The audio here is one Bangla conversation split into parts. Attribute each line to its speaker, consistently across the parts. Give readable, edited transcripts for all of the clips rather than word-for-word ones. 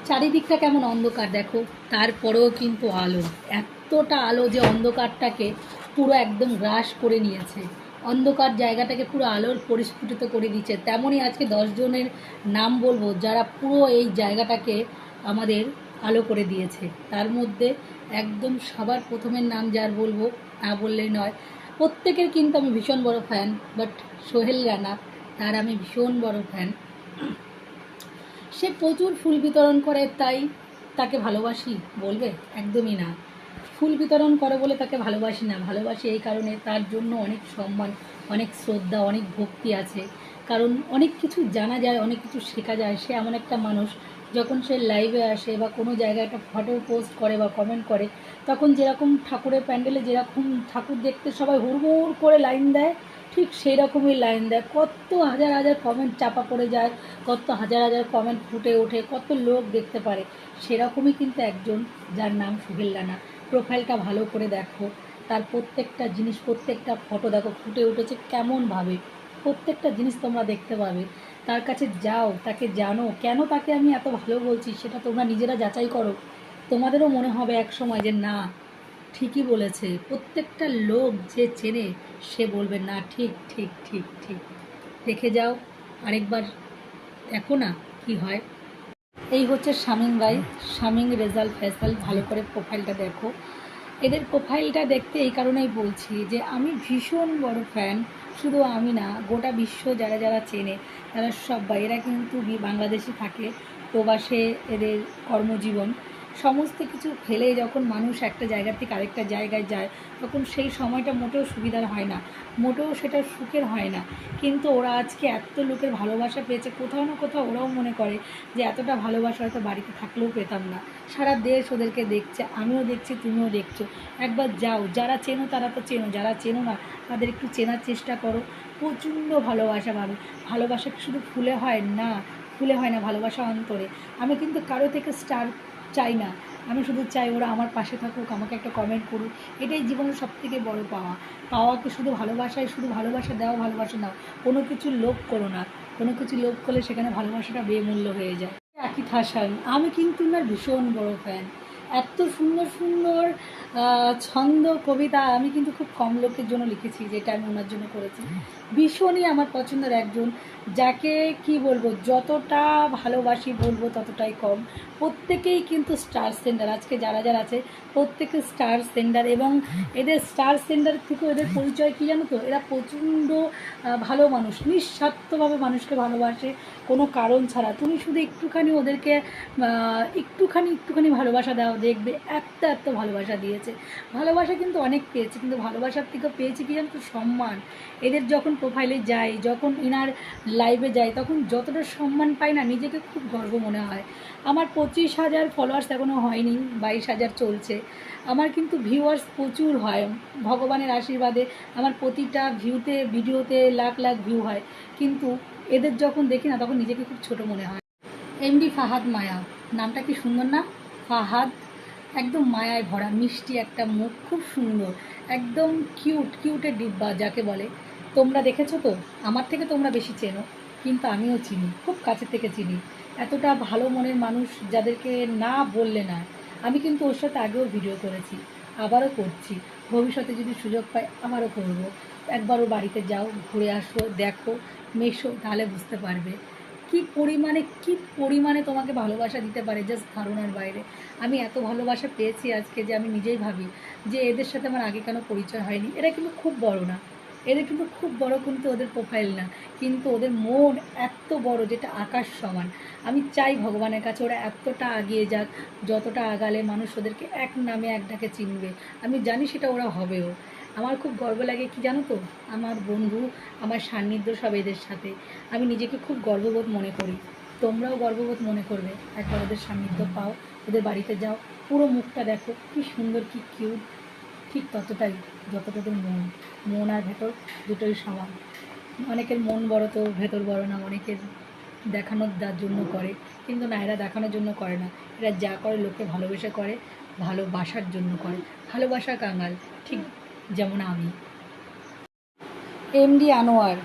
Speaker 1: চারিদিকটা কেমন অন্ধকার দেখো, তারপরেও কিন্তু আলো। এতটা আলো যে অন্ধকারটাকে পুরো একদম গ্রাস করে নিয়েছে, অন্ধকার জায়গাটাকে পুরো আলোর পরিস্ফুটিত করে দিচ্ছে। তেমনই আজকে 10 জনের নাম বলবো যারা পুরো এই জায়গাটাকে আমাদের আলো করে দিয়েছে। তার মধ্যে একদম সবার প্রথমের নাম যার বলবো, না বললেই নয়। প্রত্যেকের কিন্তু আমি ভীষণ বড় ফ্যান, বাট সোহেল রানা, তার আমি ভীষণ বড় ফ্যান। সে প্রচুর ফুল বিতরণ করে, তাই তাকে ভালোবাসি বলবে? একদমই না। ফুল বিতরণ করে বলে তাকে ভালোবাসি না, ভালোবাসি এই কারণে তার জন্য অনেক সম্মান, অনেক শ্রদ্ধা, অনেক ভক্তি আছে। কারণ অনেক কিছু জানা যায়, অনেক কিছু শেখা যায়। সে এমন একটা মানুষ, যখন সে লাইভে আসে বা কোনো জায়গায় একটা ফটো পোস্ট করে বা কমেন্ট করে, তখন যেরকম ঠাকুরের প্যান্ডেলে যেরকম ঠাকুর দেখতে সবাই হুড়মুড় করে লাইন দেয়, ঠিক সেই রকমই লাইন দেয়। কত হাজার হাজার কমেন্ট চাপা পড়ে যায়, কত হাজার হাজার কমেন্ট ফুটে ওঠে, কত লোক দেখতে পারে। সেরকমই কিন্তু একজন, যার নাম সোহেল রানা। প্রোফাইলটা ভালো করে দেখো, তার প্রত্যেকটা জিনিস, প্রত্যেকটা ফটো দেখো ফুটে উঠেছে কেমনভাবে, প্রত্যেকটা জিনিস তোমরা দেখতে পাবে। তার কাছে যাও, তাকে জানো। কেন তাকে আমি এত ভালো বলছি সেটা তোমরা নিজেরা যাচাই করো। তোমাদেরও মনে হবে এক সময় যে না, ঠিকই বলেছে। প্রত্যেকটা লোক যে চেনে সে বলবে না, ঠিক ঠিক ঠিক ঠিক। দেখে যাও, আরেকবার দেখো না কি হয়। এই হচ্ছে শামীম ভাই, শামীম রেজাল ফয়সাল। ভালো করে প্রোফাইলটা দেখো। এদের প্রোফাইলটা দেখতে এই কারণেই বলছি যে আমি ভীষণ বড় ফ্যান। শুধু আমি না, গোটা বিশ্ব যারা যারা চেনে তারা সবাই। এরা কিন্তু বাংলাদেশে থাকে, প্রবাসে এদের কর্মজীবন। সমস্ত কিছু ফেলে যখন মানুষ একটা জায়গা থেকে আরেকটা জায়গায় যায়, তখন সেই সময়টা মোটেও সুবিধার হয় না, মোটেও সেটা সুখের হয় না। কিন্তু ওরা আজকে এত লোকের ভালোবাসা পেয়েছে, কোথাও না কোথাও ওরাও মনে করে যে এতটা ভালোবাসা হয়তো বাড়িতে থাকলেও পেতাম না। সারা দেশ ওদেরকে দেখছে, আমিও দেখছি, তুমিও দেখছো। একবার যাও, যারা চেনো তারা তো চেনো, যারা চেনো না তাদের একটু চেনার চেষ্টা করো। প্রচণ্ড ভালোবাসা পাবে। ভালোবাসা কি শুধু ফুলে হয় না, ফুলে হয় না, ভালোবাসা অন্তরে। আমি কিন্তু কারো থেকে স্টার চাই না, আমি শুধু চাই ওরা আমার পাশে থাকুক, আমাকে একটা কমেন্ট করুক। এটাই জীবনের সবথেকে বড় পাওয়া। পাওয়াকে শুধু ভালোবাসায়, শুধু ভালোবাসা দাও, ভালোবাসা নাও। কোনো কিছু লোভ করো না, কোনো কিছু লোভ করলে সেখানে ভালোবাসাটা বেমূল্য হয়ে যায়। আকিব হাসান, আমি কিন্তু ওনার ভীষণ বড় ফ্যান। এত সুন্দর সুন্দর ছন্দ, কবিতা আমি কিন্তু খুব কম লোকের জন্য লিখেছি, যেটা আমি ওনার জন্য করেছি। ভীষণই আমার পছন্দের একজন, যাকে কি বলবো, যতটা ভালোবাসি বলবো ততটাই কম। প্রত্যেকেই কিন্তু স্টার সেন্ডার, আজকে যারা যারা আছে প্রত্যেকে স্টার সেন্ডার। এবং এদের স্টার সেন্ডার থেকেও এদের পরিচয় কী জানো তো, এরা প্রচণ্ড ভালো মানুষ, নিঃস্বার্থভাবে মানুষকে ভালোবাসে কোনো কারণ ছাড়া। তুমি শুধু একটুখানি ওদেরকে একটুখানি একটুখানি ভালোবাসা দাও, দেখবে এত এত ভালোবাসা দিয়েছে। ভালোবাসা কিন্তু অনেক পেয়েছি, কিন্তু ভালোবাসার থেকেও পেয়েছি কি জানো তো, সম্মান। এদের যখন প্রোফাইলে যাই, যখন ইনার লাইভে যাই, তখন যতটা সম্মান পাই না, নিজেকে খুব গর্ব মনে হয়। আমার 25,000 ফলোয়ার্স এখনও হয়নি, 22,000 চলছে। আমার কিন্তু ভিউয়ার্স প্রচুর হয়, ভগবানের আশীর্বাদে। আমার প্রতিটা ভিউতে, ভিডিওতে লাখ লাখ ভিউ হয়। কিন্তু এদের যখন দেখি না, তখন নিজেকে খুব ছোট মনে হয়। এমডি ফাহাদ মায়া, নামটা কি সুন্দর না? ফাহাদ, একদম মায়ায় ভরা, মিষ্টি একটা মুখ, খুব সুন্দর, একদম কিউট, কিউটের ডিব্বা যাকে বলে। তোমরা দেখেছো তো, আমার থেকে তোমরা বেশি চেনো, কিন্তু আমিও চিনি, খুব কাছে থেকে চিনি। এতটা ভালো মনের মানুষ, যাদেরকে না বললে না। আমি কিন্তু ওর সাথে আগেও ভিডিও করেছি, আবারও করছি। ভবিষ্যতে যদি সুযোগ পাই আবারও করব। একবার ওর বাড়িতে যাও, ঘুরে আসো, দেখো, মেশো, তাহলে বুঝতে পারবে কি পরিমাণে, কি পরিমাণে তোমাকে ভালোবাসা দিতে পারে, জাস্ট ধারণার বাইরে। আমি এত ভালোবাসা পেয়েছি আজকে যে আমি নিজেই ভাবি যে এদের সাথে আমার আগে কেন পরিচয় হয়নি। এরা কিন্তু খুব বড় না, এদের কিন্তু খুব বড়, কিন্তু ওদের প্রোফাইল না, কিন্তু ওদের মন এত বড় যেটা আকাশ সমান। আমি চাই ভগবানের কাছে ওরা এতটা আগিয়ে যাক, যতটা আগালে মানুষ ওদেরকে এক নামে এক ডাকে চিনবে। আমি জানি সেটা ওরা হবেও। আমার খুব গর্ব লাগে কি জানো তো, আমার বন্ধু, আমার সান্নিধ্য সব এদের সাথে। আমি নিজেকে খুব গর্ববোধ মনে করি। তোমরাও গর্ববোধ মনে করবে, একবার ওদের সান্নিধ্য পাও, ওদের বাড়িতে যাও, পুরো মুখটা দেখো, কি সুন্দর, কি কিউট। ঠিক ততটাই যতটা ওদের মন, মন আর ভেতর দুটোই সমান। অনেকের মন বড় তো ভেতর বড় না, অনেকের দেখানোর জন্য করে, কিন্তু না, এরা দেখানোর জন্য করে না। এরা যা করে লোককে ভালোবেসে করে, ভালোবাসার জন্য করে। ভালোবাসা কাঙাল, ঠিক যেমন আমি। এমডি আনোয়ার,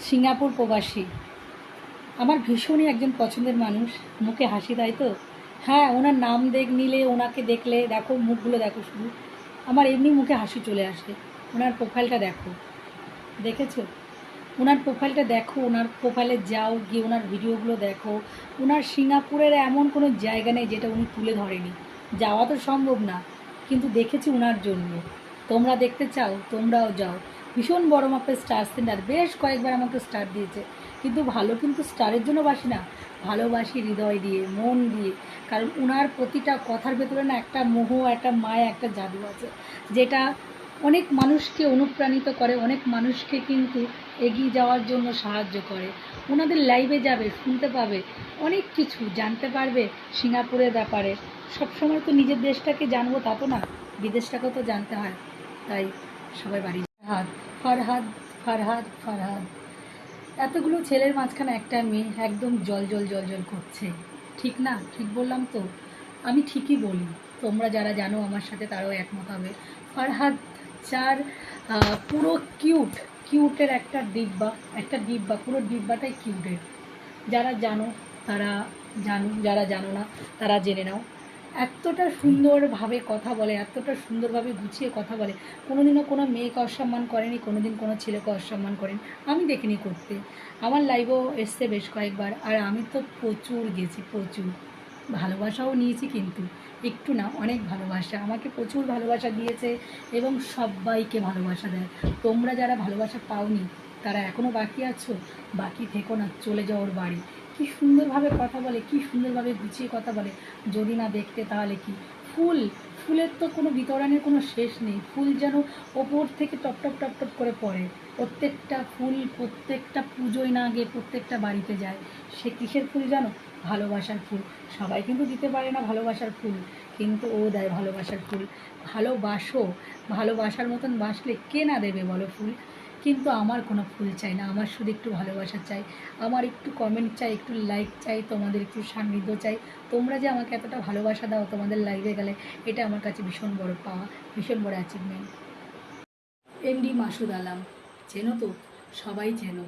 Speaker 1: সিঙ্গাপুর প্রবাসী। আমার ভীষণই একজন পছন্দের মানুষ, মুখে হাসি দেয় তো। হ্যাঁ, ওনার নাম নিলে, ওনাকে দেখলে দেখো মুখগুলো দেখো শুধু, আমার এমনি মুখে হাসি চলে আসে। ওনার প্রোফাইলটা দেখো, দেখেছো? ওনার প্রোফাইলটা দেখো, ওনার প্রোফাইলে যাও, গিয়ে ওনার ভিডিওগুলো দেখো। ওনার সিঙ্গাপুরের এমন কোনো জায়গা নেই যেটা উনি তুলে ধরেনি। যাওয়া তো সম্ভব না, কিন্তু দেখেছি ওনার জন্য। তোমরা দেখতে চাও, তোমরাও যাও। ভীষণ বড় মাপের স্টার সেন্টার, বেশ কয়েকবার আমাকে স্টার দিয়েছে। কিন্তু ভালো কিন্তু স্টারের জন্য বাসি না, ভালোবাসি হৃদয় দিয়ে, মন দিয়ে। কারণ ওনার প্রতিটা কথার ভেতরে না একটা মোহ, একটা মায়া, একটা জাদু আছে, যেটা অনেক মানুষকে অনুপ্রাণিত করে, অনেক মানুষকে কিন্তু এগিয়ে যাওয়ার জন্য সাহায্য করে। ওনাদের লাইভে যাবে, শুনতে পাবে, অনেক কিছু জানতে পারবে সিঙ্গাপুরের ব্যাপারে। সবসময় তো নিজের দেশটাকে জানবো তা তো না, বিদেশটাকেও তো জানতে হয়। তাই সবাই বাড়ি ফারহাদ, ফারহাদ, ফারহাদ, ফারহাদ। এতগুলো ছেলের মাঝখানে একটা মেয়ে একদম জল জল জল জল করছে। ঠিক না? ঠিক বললাম তো? আমি ঠিকই বলি। তোমরা যারা জানো আমার সাথে তারাও একমত হবে। ফারহাদ চার পুরো কিউট, কিউটের একটা ডিব্বা, পুরো ডিব্বাটাই কিউটের। যারা জানো তারা জানো, যারা জানো না তারা জেনে নাও। এতটা সুন্দরভাবে কথা বলে, এতটা সুন্দরভাবে গুছিয়ে কথা বলে। কোনোদিনও কোনো মেয়েকে অসম্মান করেনি, কোনোদিন কোনো ছেলেকে অসম্মান করেনি, আমি দেখিনি করতে। আমার লাইভেও এসছে বেশ কয়েকবার, আর আমি তো প্রচুর গেছি, প্রচুর ভালোবাসাও নিয়েছি, কিন্তু একটু না, অনেক ভালোবাসা, আমাকে প্রচুর ভালোবাসা দিয়েছে এবং সবাইকে ভালোবাসা দেয়। তোমরা যারা ভালোবাসা পাওনি তারা এখনও বাকি আছো, বাকি থেকো না, চলে যাও ওর বাড়ি। কী সুন্দরভাবে কথা বলে, কী সুন্দরভাবে গুছিয়ে কথা বলে। যদি না দেখতে তাহলে কি? ফুল, ফুলের তো কোনো বিতরণের কোনো শেষ নেই। ফুল যেন ওপর থেকে টপ টপ টপ টপ করে পড়ে। প্রত্যেকটা ফুল প্রত্যেকটা পুজোয় না গিয়ে প্রত্যেকটা বাড়িতে যায়। সে কিসের ফুল জানো? ভালোবাসার ফুল। সবাই কিন্তু দিতে পারে না ভালোবাসার ফুল, কিন্তু ও দেয় ভালোবাসার ফুল। ভালোবাসো, ভালোবাসার মতন বাসলে কে না দেবে বলো ফুল? কিন্তু আমার কোনো ফুল চাই না, আমার শুধু একটু ভালোবাসা চাই, আমার একটু কমেন্ট চাই, একটু লাইক চাই, তোমাদের একটু সান্নিধ্য চাই। তোমরা যে আমাকে এতটা ভালোবাসা দাও তোমাদের লাইভে গেলে, এটা আমার কাছে ভীষণ বড় পাওয়া, ভীষণ বড় অ্যাচিভমেন্ট। এমডি মাসুদ আলম, চেনো তো? সবাই চেনো,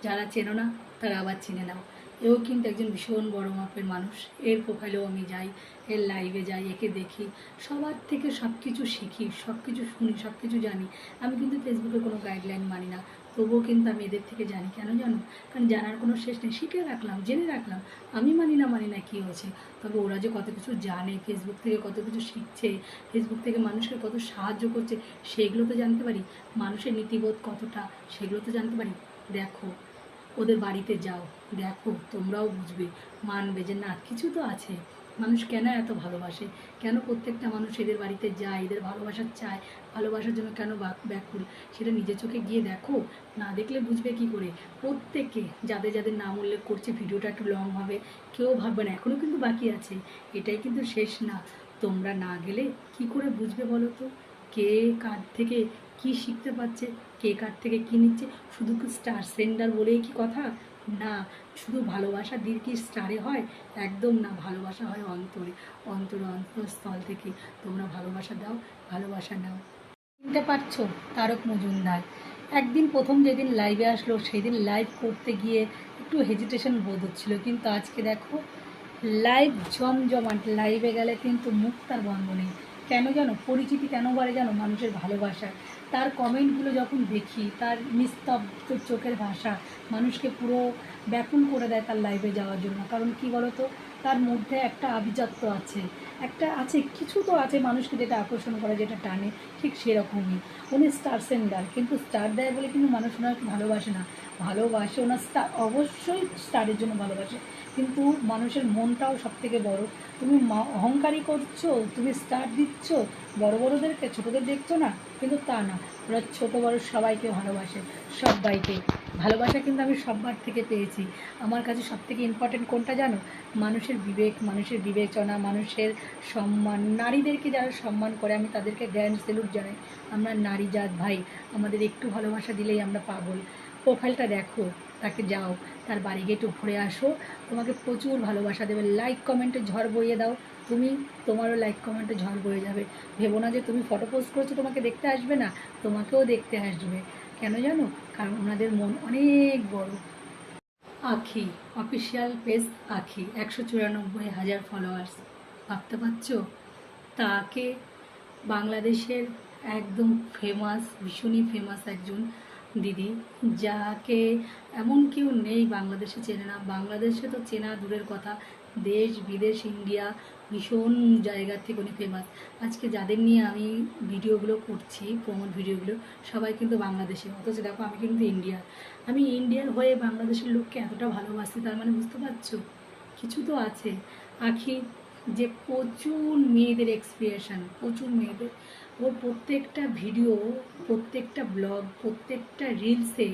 Speaker 1: যারা চেনো না তারা আবার চিনে নাও। এও কিন্তু একজন ভীষণ বড় মাপের মানুষ। এর প্রোফাইলেও আমি যাই, এর লাইভে যাই, একে দেখি, সবার থেকে সব কিছু শিখি, সব কিছু শুনি, সব কিছু জানি। আমি কিন্তু ফেসবুকে কোনো গাইডলাইন মানি না, তবুও কিন্তু আমি এদের থেকে জানি। কেন জানো? কারণ জানার কোনো শেষ নেই, শিখে রাখলাম, জেনে রাখলাম। আমি মানি না কী হয়েছে, তবে ওরা যে কত কিছু জানে, ফেসবুক থেকে কত কিছু শিখছে, ফেসবুক থেকে মানুষকে কত সাহায্য করছে, সেগুলো তো জানতে পারি। মানুষের নীতিবোধ কতটা, সেগুলো তো জানতে পারি। দেখো, ওদের বাড়িতে যাও, দেখো, তোমরাও বুঝবে, মানবে যে না, কিছু তো আছে। মানুষ কেন এত ভালোবাসে, কেন প্রত্যেকটা মানুষ এদের বাড়িতে যায়, এদের ভালোবাসা চায়, ভালোবাসার জন্য কেন ব্যাকুল, সেটা নিজের চোখে গিয়ে দেখো। না দেখলে বুঝবে কি করে? প্রত্যেকে যাদের যাদের নাম উল্লেখ করছে, ভিডিওটা একটু লং হবে, কেউ ভাববে না, এখনও কিন্তু বাকি আছে, এটাই কিন্তু শেষ না। তোমরা না গেলে কি করে বুঝবে বলো তো? কে কার থেকে কি শিখতে পারছে, কে কার থেকে কী নিচ্ছে? শুধু কি স্টার সেন্ডার বলেই কি কথা? না, শুধু ভালোবাসা দিয়ে কি স্টারে হয়? একদম না, ভালোবাসা হয় অন্তরে, অন্তরে, অন্তঃস্থল থেকে। তোমরা ভালোবাসা দাও, ভালোবাসা নাও। চিনতে পারছো? তারক মজুমদার। একদিন প্রথম যেদিন লাইভে আসলো, সেদিন লাইভ করতে গিয়ে একটু হেজিটেশন বোধ হচ্ছিলো, কিন্তু আজকে দেখো লাইভ জমজমাট। লাইভে গেলে কিন্তু মুখ তার বন্ধ নেই। কেন জানো? পরিচিতি কেন বাড়ে জানো? মানুষের ভালোবাসা। তার কমেন্টগুলো যখন দেখি, তার নিস্তব্ধ চোখের ভাষা মানুষকে পুরো ব্যাকুল করে দেয় তার লাইভে যাওয়ার জন্য। কারণ কি বলো তো? তার মধ্যে একটা আভিজাত্য আছে, একটা আছে, কিছু তো আছে মানুষকে যেটা আকর্ষণ করে, যেটা টানে। ঠিক সেরকমই উনি স্টার সেন্ডার, কিন্তু স্টার দেয় বলে কিন্তু মানুষ ওনাকে ভালোবাসে না। ভালোবাসে ওনার স্টার, অবশ্যই স্টারের জন্য ভালোবাসে, কিন্তু মানুষের মনটাও সব থেকে বড়। তুমি অহংকারী করছো, তুমি স্টার দিচ্ছ বড় বড়োদেরকে, ছোটোদের দেখছো না, কিন্তু তা না, ওরা ছোটো বড় সবাইকে ভালোবাসে, সবাইকে ভালোবাসা। কিন্তু আমি সবার থেকে পেয়েছি। আমার কাছে সব থেকে ইম্পর্টেন্ট কোনটা জানো? মানুষের বিবেক, মানুষের বিবেচনা, মানুষের সম্মান। নারীদেরকে যারা সম্মান করে আমি তাদেরকে গ্র্যান্ড স্যালুট জানাই। আমরা নারী জাত ভাই, আমাদের একটু ভালোবাসা দিলেই আমরা পাগল। প্রোফাইলটা দেখো, তাকে যাও, তার বাড়ি গিয়ে একটু ঘুরে আসো, তোমাকে প্রচুর ভালোবাসা দেবে। লাইক কমেন্টে ঝড় বইয়ে দাও, তুমি, তোমারও লাইক কমেন্টে ঝড় বয়ে যাবে। ভেবো না যে তুমি ফটো পোস্ট করেছো তোমাকে দেখতে আসবে না, তোমাকেও দেখতে আসবে। কেন জানো? কারণ ওনাদের মন অনেক বড়। আখি অফিসিয়াল পেজ আখি 194,000 ফলোয়ার্স, ভাবতে পারছো? তাকে বাংলাদেশের একদম ফেমাস, ভীষণই ফেমাস একজন দিদি, যাকে এমন কেউ নেই বাংলাদেশে চেনে না। বাংলাদেশে তো চেনা দূরের কথা, দেশ বিদেশ ইন্ডিয়া ভীষণ জায়গা থেকে উনি ফেমাস। আজকে যাদের নিয়ে আমি ভিডিওগুলো করছি, প্রমোট ভিডিওগুলো, সবাই কিন্তু বাংলাদেশে, অথচ দেখো আমি কিন্তু ইন্ডিয়ার। আমি ইন্ডিয়ার হয়ে বাংলাদেশের লোককে এতটা ভালোবাসি, তার মানে বুঝতে পারছো কিছু তো আছে। আখি যে প্রচুর মেয়েদের এক্সপিরিয়েশন, প্রচুর মেয়েদের, ওর প্রত্যেকটা ভিডিও, প্রত্যেকটা ব্লগ, প্রত্যেকটা রিলসে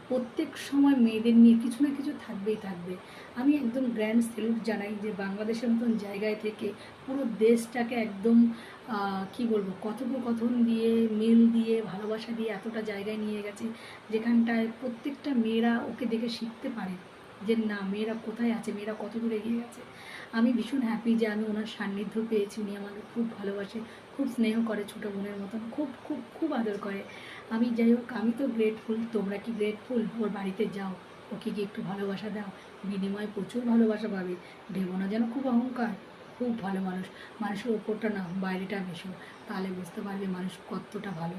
Speaker 1: প্রত্যেক সময় মেয়েদের নিয়ে কিছু না কিছু থাকবেই থাকবে। আমি একদম গ্র্যান্ড স্যালুট জানাই যে বাংলাদেশের মতন জায়গায় থেকে পুরো দেশটাকে একদম কি বলবো, কথোপকথন দিয়ে, মিল দিয়ে, ভালোবাসা দিয়ে এতটা জায়গায় নিয়ে গেছে, যেখানটায় প্রত্যেকটা মেয়েরা ওকে দেখে শিখতে পারে যে না, মেয়েরা কোথায় আছে, মেয়েরা কত দূর এগিয়ে গেছে। আমি ভীষণ হ্যাপি যে আমি ওনার সান্নিধ্য পেয়েছি। উনি আমাকে খুব ভালোবাসে, খুব স্নেহ করে, ছোটো বোনের মতন খুব খুব খুব আদর করে। আমি যাই হোক, আমি তো গ্রেটফুল। তোমরা কি গ্রেটফুল? ওর বাড়িতে যাও, ওকে গিয়ে একটু ভালোবাসা দাও, বিনিময়ে প্রচুর ভালোবাসা পাবে। ভেবো না যেন খুব অহংকার, খুব ভালো মানুষ। মানুষের ওপরটা না, বাইরেটা মেশো, তাহলে বুঝতে পারবে মানুষ কতটা ভালো।